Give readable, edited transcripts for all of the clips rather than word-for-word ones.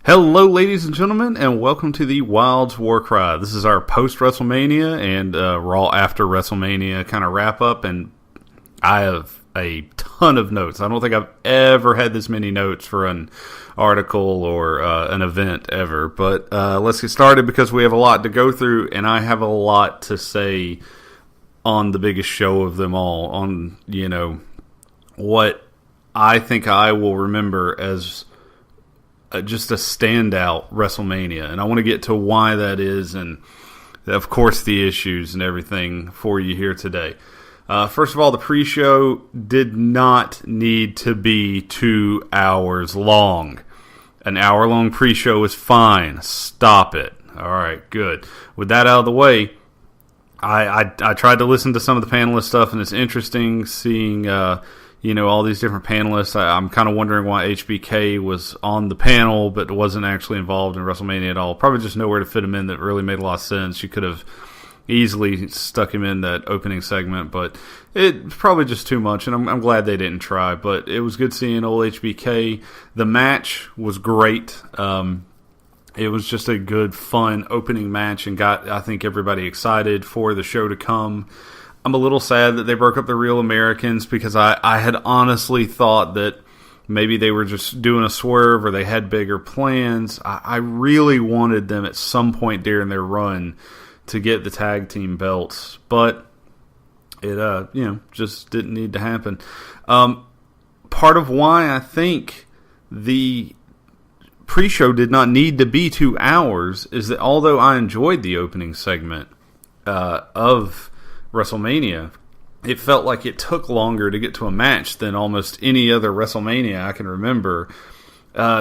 Hello, ladies and gentlemen, and welcome to the Wild's War Cry. This is our post-WrestleMania and Raw after WrestleMania kind of wrap-up, and I have a ton of notes. I don't think I've ever had this many notes for an article or an event ever, but let's get started because we have a lot to go through, and I have a lot to say on the biggest show of them all, on, what I think I will remember as just a standout WrestleMania, and I want to get to why that is, and of course the issues and everything for you here today. First of all, the pre-show did not need to be 2 hours long. An hour-long pre-show is fine. Stop it. All right, good. With that out of the way, I tried to listen to some of the panelist stuff, and it's interesting seeing all these different panelists. I'm kind of wondering why HBK was on the panel but wasn't actually involved in WrestleMania at all. Probably just nowhere to fit him in that really made a lot of sense. You could have easily stuck him in that opening segment, but it's probably just too much, and I'm glad they didn't try. But it was good seeing old HBK. The match was great. It was just a good, fun opening match and got, I think, everybody excited for the show to come. I'm a little sad that they broke up the Real Americans because I had honestly thought that maybe they were just doing a swerve or they had bigger plans. I really wanted them at some point during their run to get the tag team belts, but it just didn't need to happen. Part of why I think the pre-show did not need to be 2 hours is that although I enjoyed the opening segment of WrestleMania, it felt like it took longer to get to a match than almost any other WrestleMania I can remember.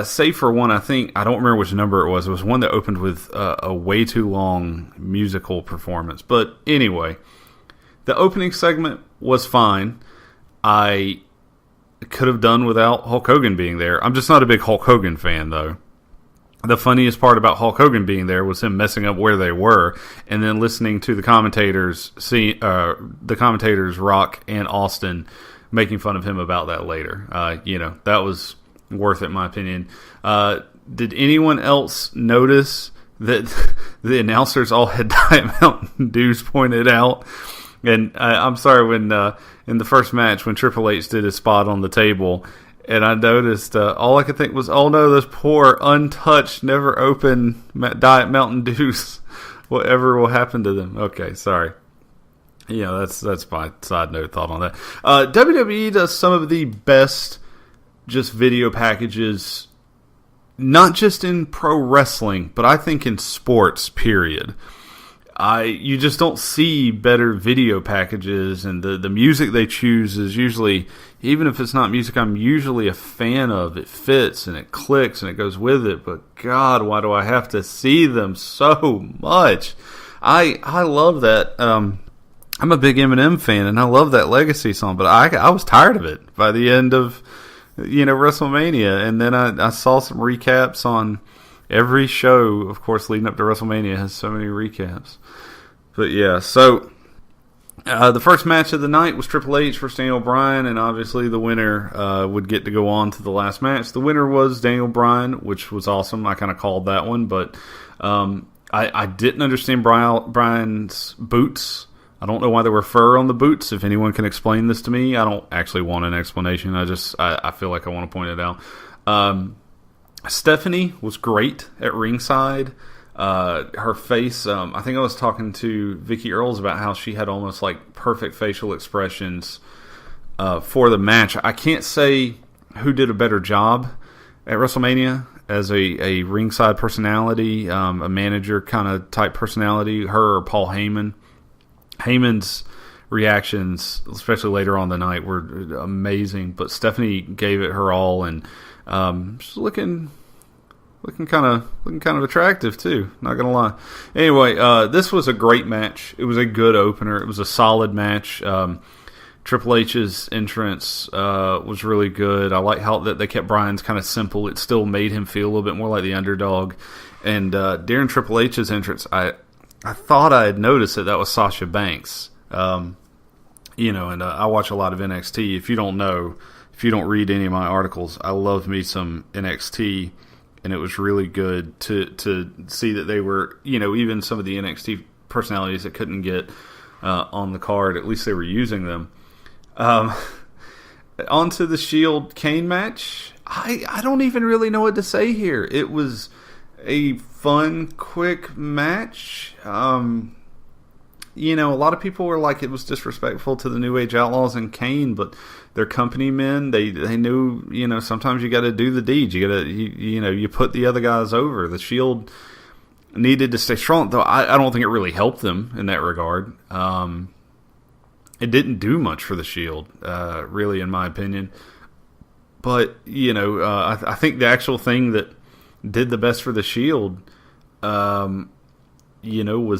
Save for one, I don't remember which number it was. It was one that opened with a way too long musical performance. But anyway, the opening segment was fine. I could have done without Hulk Hogan being there. I'm just not a big Hulk Hogan fan, though. The funniest part about Hulk Hogan being there was him messing up where they were, and then listening to the commentators, Rock and Austin, making fun of him about that later. That was worth it, in my opinion. Did anyone else notice that the announcers all had Diet Mountain Dews pointed out? And I'm sorry, when in the first match, when Triple H did his spot on the table, and I noticed, all I could think was, oh no, those poor, untouched, never open Diet Mountain Dews. Whatever will happen to them. Okay, sorry. That's my side note thought on that. WWE does some of the best just video packages, not just in pro wrestling, but I think in sports, period. You just don't see better video packages, and the music they choose is usually, even if it's not music I'm usually a fan of, it fits and it clicks and it goes with it. But God, why do I have to see them so much? I love that. I'm a big Eminem fan, and I love that Legacy song, but I was tired of it by the end of WrestleMania, and then I saw some recaps on every show, of course, leading up to WrestleMania has so many recaps. But yeah, so the first match of the night was Triple H versus Daniel Bryan, and obviously the winner would get to go on to the last match. The winner was Daniel Bryan, which was awesome. I kind of called that one, but I didn't understand Bryan's boots. I don't know why there were fur on the boots. If anyone can explain this to me, I don't actually want an explanation. I feel like I want to point it out. Stephanie was great at ringside. Her face, I think I was talking to Vicky Earls about how she had almost like perfect facial expressions for the match. I can't say who did a better job at WrestleMania as a ringside personality, a manager kind of type personality, her or Paul Heyman. Heyman's reactions, especially later on the night, were amazing, but Stephanie gave it her all, and she's looking kind of attractive too, not gonna lie. Anyway, this was a great match. It was a good opener. It was a solid match. Triple H's entrance was really good. I like how that they kept Bryan's kind of simple. It still made him feel a little bit more like the underdog. And during Triple H's entrance, I thought I had noticed that was Sasha Banks. And I watch a lot of NXT. If you don't know, if you don't read any of my articles, I love me some NXT. and it was really good to see that they were, even some of the NXT personalities that couldn't get on the card, at least they were using them. Onto the Shield Kane match. I don't even really know what to say here. It was a fun, quick match. A lot of people were like it was disrespectful to the New Age Outlaws and Kane, but they're company men. They knew, sometimes you got to do the deeds. You got to, you put the other guys over. The Shield needed to stay strong, though I don't think it really helped them in that regard. It didn't do much for the Shield, really, in my opinion. But, I think the actual thing that did the best for the Shield, was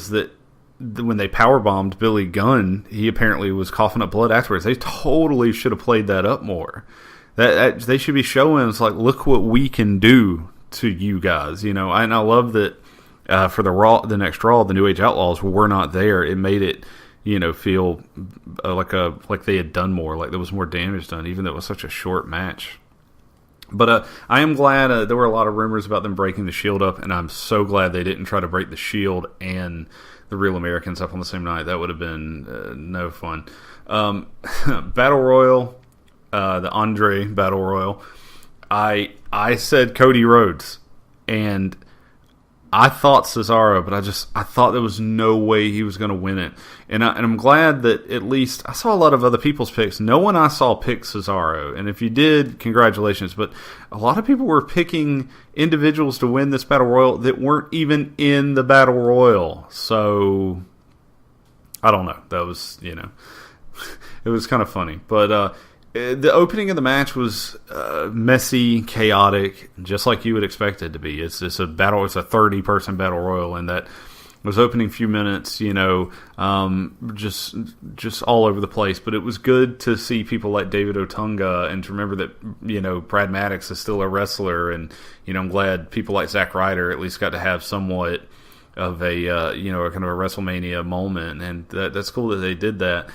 that when they powerbombed Billy Gunn, he apparently was coughing up blood afterwards. They totally should have played that up more. That they should be showing us, like, look what we can do to you guys. And I love that for the next Raw, the New Age Outlaws were not there. It made it, feel like they had done more, like there was more damage done, even though it was such a short match. But I am glad there were a lot of rumors about them breaking the Shield up, and I'm so glad they didn't try to break the Shield and the Real Americans up on the same night. That would have been no fun. Battle Royal, the Andre Battle Royal. I said Cody Rhodes, and I thought Cesaro, but I thought there was no way he was going to win it. And I'm glad that at least I saw a lot of other people's picks. No one I saw pick Cesaro. And if you did, congratulations. But a lot of people were picking individuals to win this Battle Royal that weren't even in the Battle Royal. So, I don't know. That was, it was kind of funny. But the opening of the match was messy, chaotic, just like you would expect it to be. It's a 30-person battle royal, and that was opening few minutes, just all over the place. But it was good to see people like David Otunga, and to remember that Brad Maddox is still a wrestler, and I'm glad people like Zack Ryder at least got to have somewhat of a kind of a WrestleMania moment, and that's cool that they did that.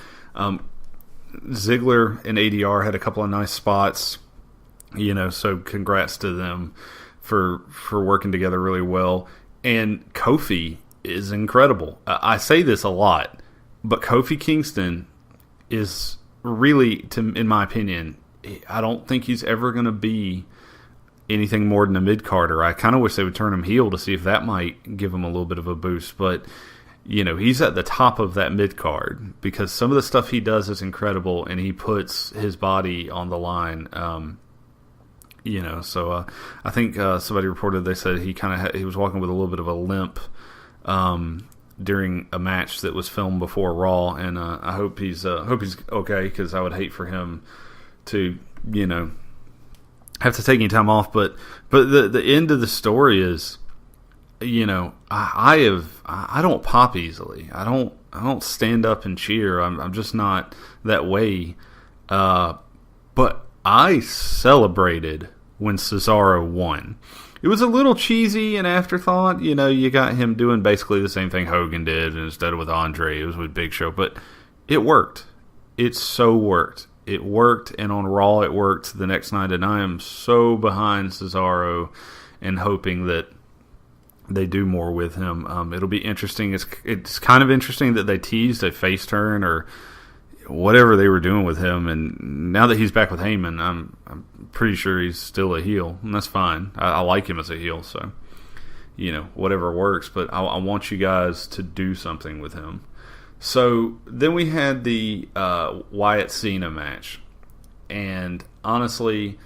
Ziggler and ADR had a couple of nice spots, so congrats to them for working together really well. And Kofi is incredible. I say this a lot, but Kofi Kingston is really, in my opinion, I don't think he's ever going to be anything more than a mid-carder. I kind of wish they would turn him heel to see if that might give him a little bit of a boost, but he's at the top of that mid-card because some of the stuff he does is incredible, and he puts his body on the line. So I think somebody reported, they said he was walking with a little bit of a limp during a match that was filmed before Raw, and I hope he's okay, because I would hate for him to have to take any time off. But the end of the story is, I don't pop easily. I don't stand up and cheer. I'm just not that way. But I celebrated when Cesaro won. It was a little cheesy, an afterthought. You got him doing basically the same thing Hogan did, and instead of with Andre, it was with Big Show. But it worked. It so worked. It worked, and on Raw it worked the next night. And I am so behind Cesaro and hoping that they do more with him. It'll be interesting. It's kind of interesting that they teased a face turn or whatever they were doing with him, and now that he's back with Heyman, I'm pretty sure he's still a heel, and that's fine. I like him as a heel, so whatever works. But I want you guys to do something with him. So then we had the Wyatt Cena match, and honestly,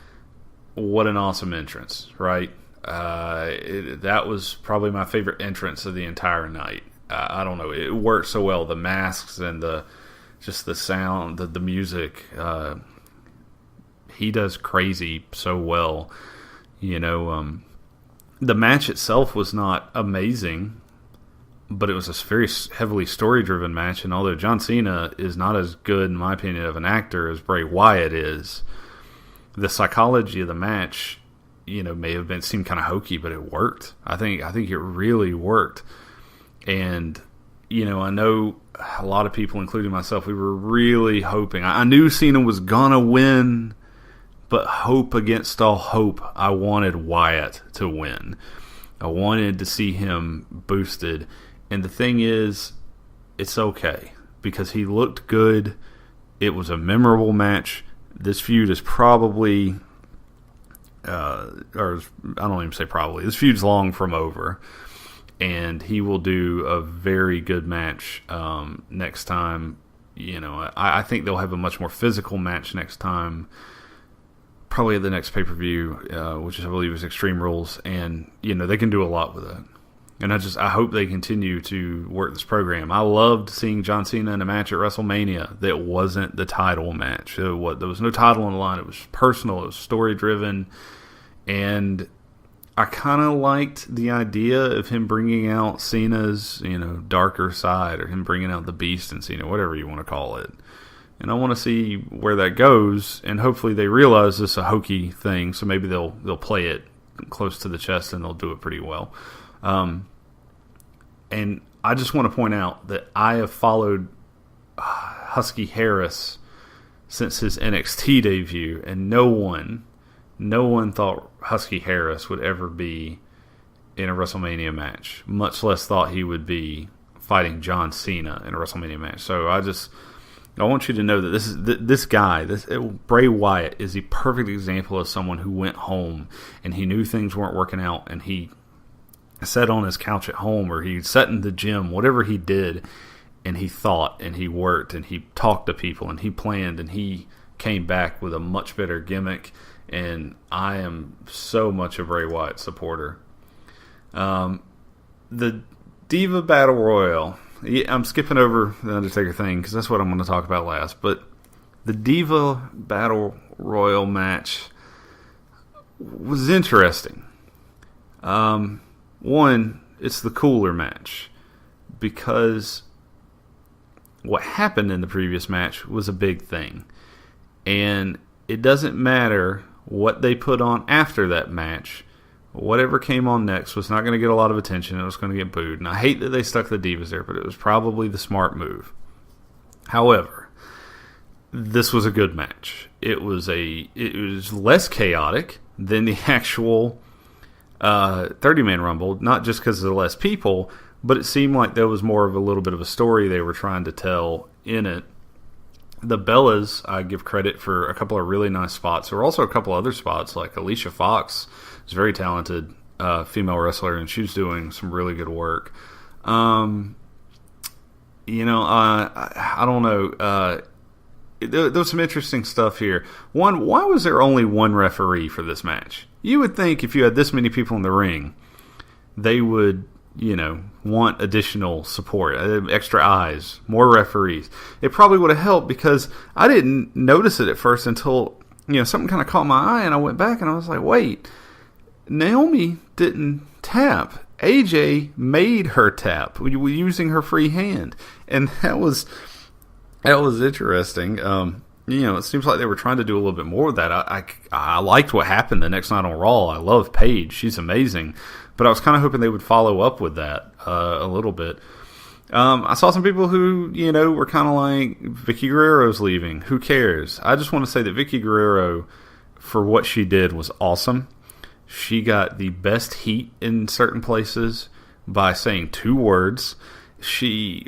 what an awesome entrance, right? That was probably my favorite entrance of the entire night. I don't know, it worked so well. The masks and the sound, the music. He does crazy so well. The match itself was not amazing, but it was a very heavily story-driven match. And although John Cena is not as good, in my opinion, of an actor as Bray Wyatt is, the psychology of the match, may have seemed kind of hokey, but it worked. I think it really worked. And I know a lot of people, including myself, we were really hoping. I knew Cena was gonna win, But hope against all hope, I wanted Wyatt to win. I wanted to see him boosted. And the thing is, it's okay, because he looked good. It was a memorable match. This feud is probably, or I don't even say probably, this feud's long from over. And he will do a very good match next time. I think they'll have a much more physical match next time. Probably at the next pay-per-view, which I believe is Extreme Rules, and they can do a lot with it. And I hope they continue to work this program. I loved seeing John Cena in a match at WrestleMania that wasn't the title match. There was no title on the line. It was personal. It was story-driven, and I kind of liked the idea of him bringing out Cena's darker side, or him bringing out the Beast in Cena, whatever you want to call it. And I want to see where that goes, and hopefully they realize this is a hokey thing, so maybe they'll play it close to the chest and they'll do it pretty well. And I just want to point out that I have followed Husky Harris since his NXT debut, and no one thought Husky Harris would ever be in a WrestleMania match, much less thought he would be fighting John Cena in a WrestleMania match. So I want you to know that this guy, Bray Wyatt, is the perfect example of someone who went home and he knew things weren't working out, and he sat on his couch at home, or he sat in the gym, whatever he did, and he thought, and he worked, and he talked to people, and he planned, and he came back with a much better gimmick. And I am so much a Bray Wyatt supporter. The Diva Battle Royal. I'm skipping over the Undertaker thing because that's what I'm going to talk about last. But the Diva Battle Royal match was interesting. One, it's the cooler match because what happened in the previous match was a big thing. And it doesn't matter what they put on after that match. Whatever came on next was not going to get a lot of attention. It was going to get booed. And I hate that they stuck the Divas there, but it was probably the smart move. However, this was a good match. It was less chaotic than the actual 30-man Rumble, not just because of the less people, but it seemed like there was more of a little bit of a story they were trying to tell in it. The Bellas, I give credit for a couple of really nice spots. There were also a couple other spots, like Alicia Fox is a very talented female wrestler, and she was doing some really good work. I don't know. There was some interesting stuff here. One, why was there only one referee for this match? You would think if you had this many people in the ring, they would want additional support, extra eyes, more referees. It probably would have helped, because I didn't notice it at first until something kind of caught my eye, and I went back and I was like, wait, Naomi didn't tap. AJ made her tap using her free hand, and that was interesting. It seems like they were trying to do a little bit more with that. I liked what happened the next night on Raw. I love Paige; she's amazing. But I was kind of hoping they would follow up with that a little bit. I saw some people who, were kind of like, Vicky Guerrero's leaving. Who cares? I just want to say that Vicky Guerrero, for what she did, was awesome. She got the best heat in certain places by saying 2 words. She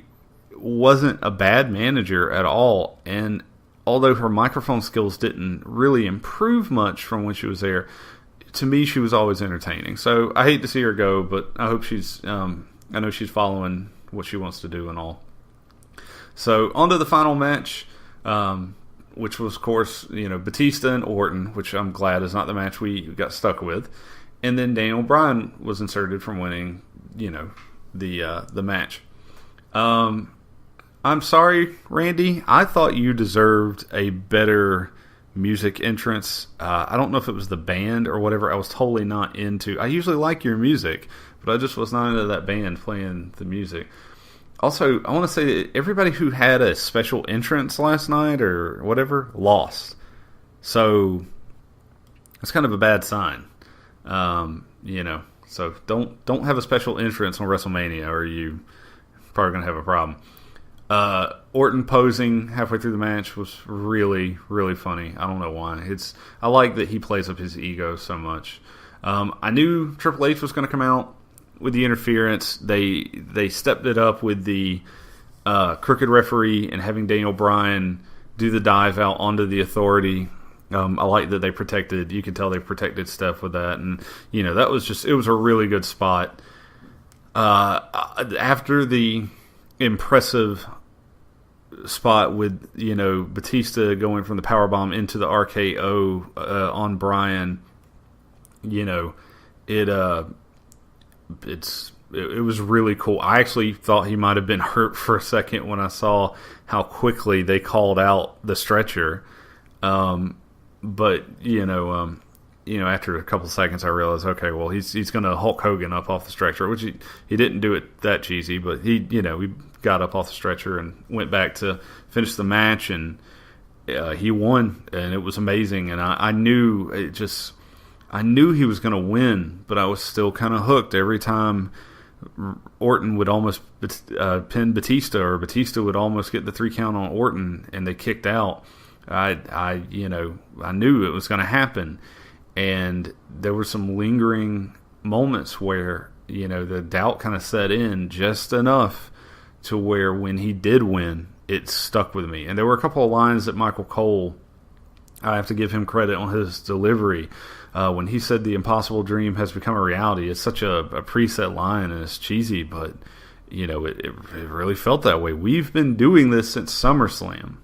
wasn't a bad manager at all. And although her microphone skills didn't really improve much from when she was there, to me, she was always entertaining. So I hate to see her go, but I hope I know she's following what she wants to do and all. So on to the final match, which was, of course, Batista and Orton, which I'm glad is not the match we got stuck with. And then Daniel Bryan was inserted from winning, the match. I'm sorry, Randy. I thought you deserved a better music entrance. I don't know if it was the band or whatever. I was totally not into. I usually like your music, but I just was not into that band playing the music. Also, I want to say that everybody who had a special entrance last night or whatever lost. So it's kind of a bad sign. So don't have a special entrance on WrestleMania, or you probably going to have a problem. Orton posing halfway through the match was really, really funny. I don't know why. I like that he plays up his ego so much. I knew Triple H was going to come out with the interference. They stepped it up with the crooked referee and having Daniel Bryan do the dive out onto the Authority. I like that they protected. You could tell they protected Steph with that, and that was it was a really good spot. After the impressive spot with Batista going from the powerbomb into the RKO on Bryan, it was really cool. I actually thought he might have been hurt for a second when I saw how quickly they called out the stretcher. But after a couple of seconds, I realized, okay, well, he's going to Hulk Hogan up off the stretcher, which he didn't do it that cheesy, but he got up off the stretcher and went back to finish the match, and he won, and it was amazing. And I knew he was going to win, but I was still kind of hooked every time Orton would almost pin Batista, or Batista would almost get the 3 count on Orton, and they kicked out. I knew it was going to happen, and there were some lingering moments where the doubt kind of set in just enough to where when he did win, it stuck with me. And there were a couple of lines that Michael Cole, I have to give him credit on his delivery. When he said the impossible dream has become a reality, it's such a preset line, and it's cheesy, but it really felt that way. We've been doing this since SummerSlam.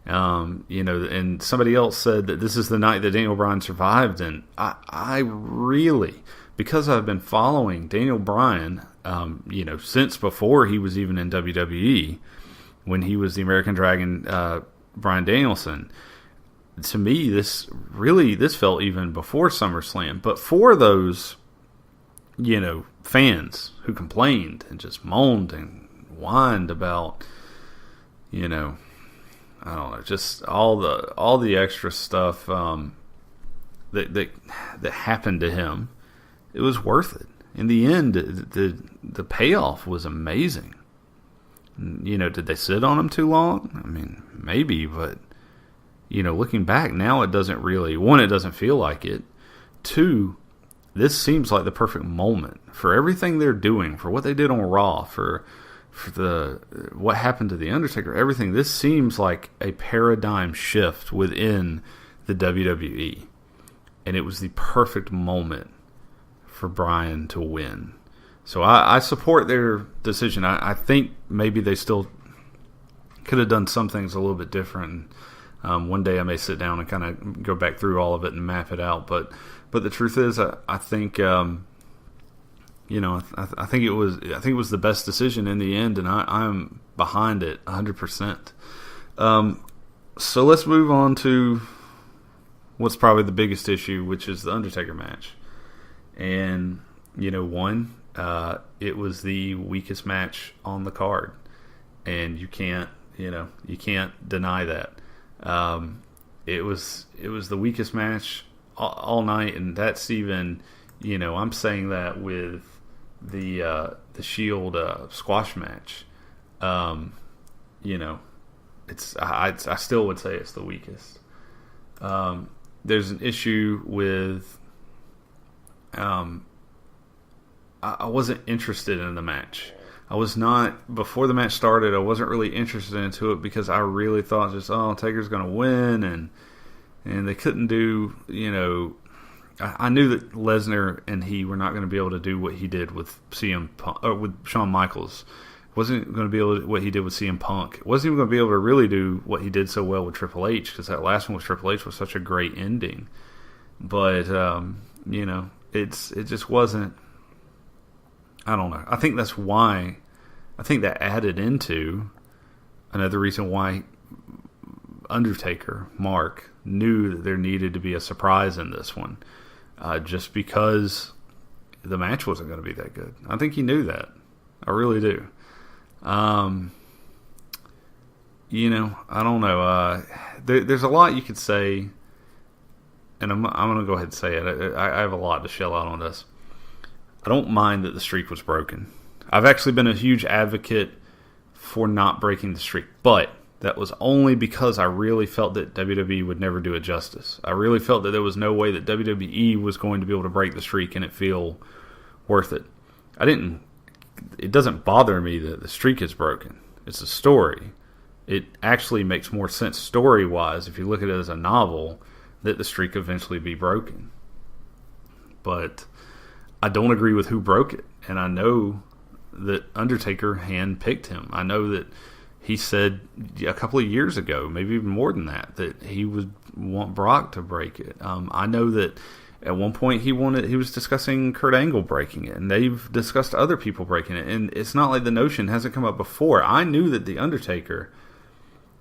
And somebody else said that this is the night that Daniel Bryan survived, and I really, because I've been following Daniel Bryan, since before he was even in WWE, when he was the American Dragon, Bryan Danielson. To me, this felt even before SummerSlam. But for those, fans who complained and just moaned and whined about, I don't know, just all the extra stuff that happened to him, it was worth it. In the end, the payoff was amazing. Did they sit on him too long? I mean, maybe, but looking back now, it doesn't really. One, it doesn't feel like it. Two, this seems like the perfect moment for everything they're doing, for what they did on Raw, for what happened to the Undertaker, everything. This seems like a paradigm shift within the WWE, and it was the perfect moment for Bryan to win. So I support their decision. I think maybe they still could have done some things a little bit different. One day I may sit down and kind of go back through all of it and map it out. But the truth is, I think. I think it was the best decision in the end, and I'm behind it 100%. So let's move on to what's probably the biggest issue, which is the Undertaker match. And it was the weakest match on the card, and you can't deny that. It was the weakest match all night, and that's even. I'm saying that with the Shield squash match. It's I still would say it's the weakest. There's an issue with. I wasn't interested in the match. I was not, before the match started, I wasn't really interested into it because I really thought Taker's going to win, and they couldn't do, I knew that Lesnar and he were not going to be able to do what he did with with Shawn Michaels. Wasn't going to be able to what he did with CM Punk. Wasn't even going to be able to really do what he did so well with Triple H, because that last one with Triple H was such a great ending. But it just wasn't. I don't know. I think that's why. I think that added into another reason why Undertaker, Mark, knew that there needed to be a surprise in this one, just because the match wasn't going to be that good. I think he knew that. I really do. I don't know. There's a lot you could say, and I'm going to go ahead and say it. I have a lot to shell out on this. I don't mind that the streak was broken. I've actually been a huge advocate for not breaking the streak. But that was only because I really felt that WWE would never do it justice. I really felt that there was no way that WWE was going to be able to break the streak and it feel worth it. It doesn't bother me that the streak is broken. It's a story. It actually makes more sense story-wise if you look at it as a novel that the streak eventually be broken. But I don't agree with who broke it. And I know that Undertaker handpicked him. I know that he said a couple of years ago, maybe even more than that he would want Brock to break it. I know that at one point he was discussing Kurt Angle breaking it, and they've discussed other people breaking it. And it's not like the notion hasn't come up before. I knew that the Undertaker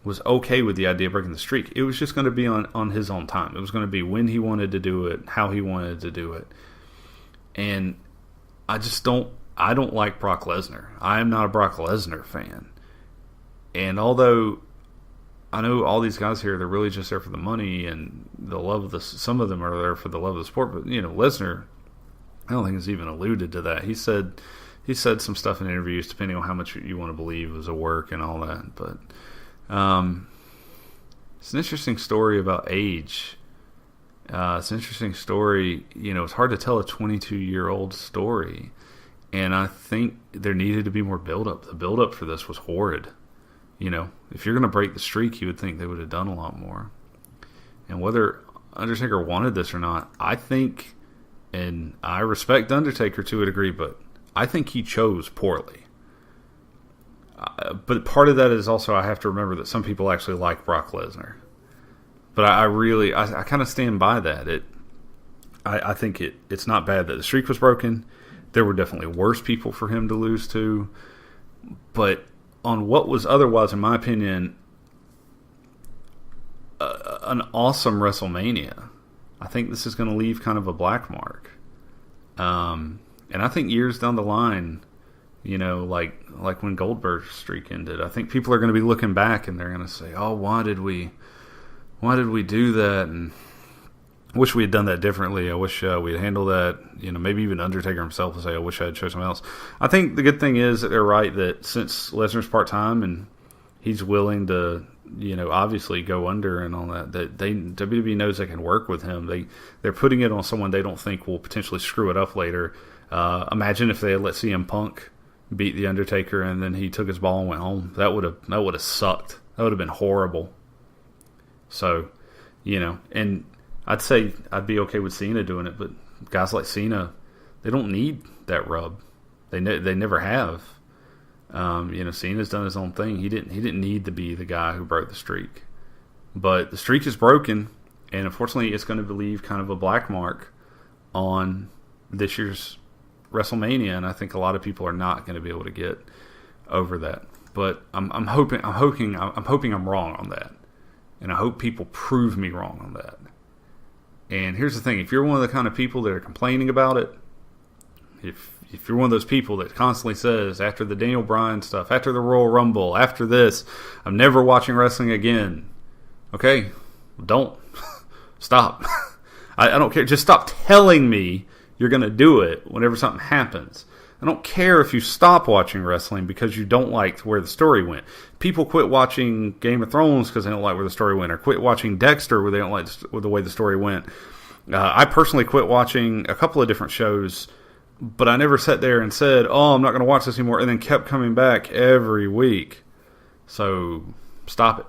was okay with the idea of breaking the streak. It was just going to be on his own time. It was going to be when he wanted to do it, how he wanted to do it. And I don't like Brock Lesnar. I am not a Brock Lesnar fan. And although I know all these guys here, they're really just there for the money and the love of some of them are there for the love of the sport. But, Lesnar, I don't think has even alluded to that. He said some stuff in interviews, depending on how much you want to believe was a work and all that. But it's an interesting story about age. It's an interesting story. It's hard to tell a 22-year-old story. And I think there needed to be more build-up. The build-up for this was horrid. If you're going to break the streak, you would think they would have done a lot more. And whether Undertaker wanted this or not, I think, and I respect Undertaker to a degree, but I think he chose poorly. But part of that is also I have to remember that some people actually like Brock Lesnar. But I kind of stand by that. I think it's not bad that the streak was broken. There were definitely worse people for him to lose to. But on what was otherwise, in my opinion, an awesome WrestleMania, I think this is going to leave kind of a black mark. And I think years down the line, like when Goldberg's streak ended, I think people are going to be looking back and they're going to say, "Oh, why did we do that?" And I wish we had done that differently. I wish we had handled that. Maybe even Undertaker himself will say, "I wish I had chosen someone else." I think the good thing is that they're right that since Lesnar's part-time and he's willing to, obviously go under and all that, that WWE knows they can work with him. They're putting it on someone they don't think will potentially screw it up later. Imagine if they had let CM Punk beat the Undertaker and then he took his ball and went home. That would have sucked. That would have been horrible. So, and I'd say I'd be okay with Cena doing it, but guys like Cena, they don't need that rub. They never have. Cena's done his own thing. He didn't need to be the guy who broke the streak. But the streak is broken, and unfortunately, it's going to leave kind of a black mark on this year's WrestleMania, and I think a lot of people are not going to be able to get over that. But I'm hoping I'm wrong on that, and I hope people prove me wrong on that. And here's the thing: if you're one of the kind of people that are complaining about it, if you're one of those people that constantly says, after the Daniel Bryan stuff, after the Royal Rumble, after this, I'm never watching wrestling again. Okay, don't. Stop. I don't care. Just stop telling me you're going to do it whenever something happens. I don't care if you stop watching wrestling because you don't like where the story went. People quit watching Game of Thrones because they don't like where the story went, or quit watching Dexter where they don't like the way the story went. I personally quit watching a couple of different shows, but I never sat there and said, "Oh, I'm not going to watch this anymore," and then kept coming back every week. So stop it.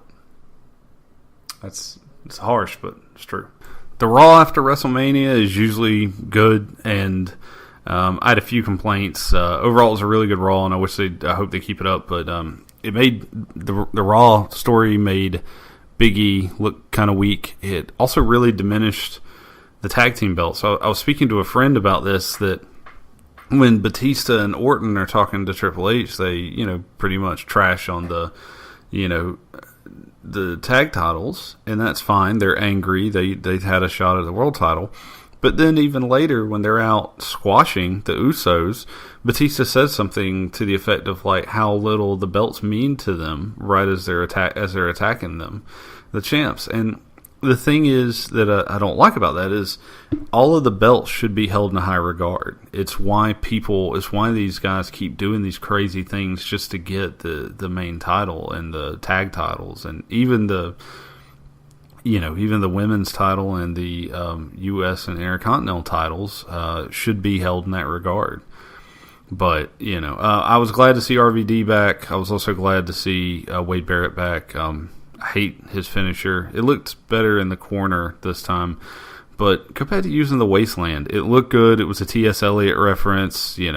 It's harsh, but it's true. The Raw after WrestleMania is usually good, and I had a few complaints. Overall, it was a really good Raw, and I hope they keep it up. But it made the Raw story made Big E look kind of weak. It also really diminished the tag team belts. So I was speaking to a friend about this, that when Batista and Orton are talking to Triple H, they pretty much trash on the tag titles, and that's fine. They're angry. They had a shot at the world title. But then even later, when they're out squashing the Usos, Batista says something to the effect of like how little the belts mean to them right as they're attacking them, the champs. And the thing is that I don't like about that is all of the belts should be held in high regard. It's why these guys keep doing these crazy things just to get the main title and the tag titles, and even the women's title and the U.S. and Intercontinental titles should be held in that regard. But, I was glad to see RVD back. I was also glad to see Wade Barrett back. I hate his finisher. It looked better in the corner this time. But go back to using the Wasteland. It looked good. It was a T.S. Eliot reference. I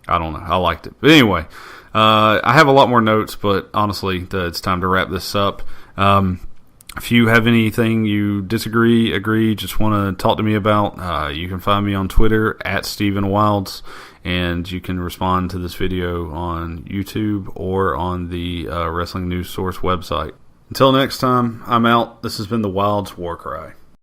don't know. I liked it. But anyway, I have a lot more notes, but honestly, it's time to wrap this up. If you have anything you disagree, agree, just want to talk to me about, you can find me on Twitter at Stephen Wilds, and you can respond to this video on YouTube or on the Wrestling News Source website. Until next time, I'm out. This has been the Wilds War Cry.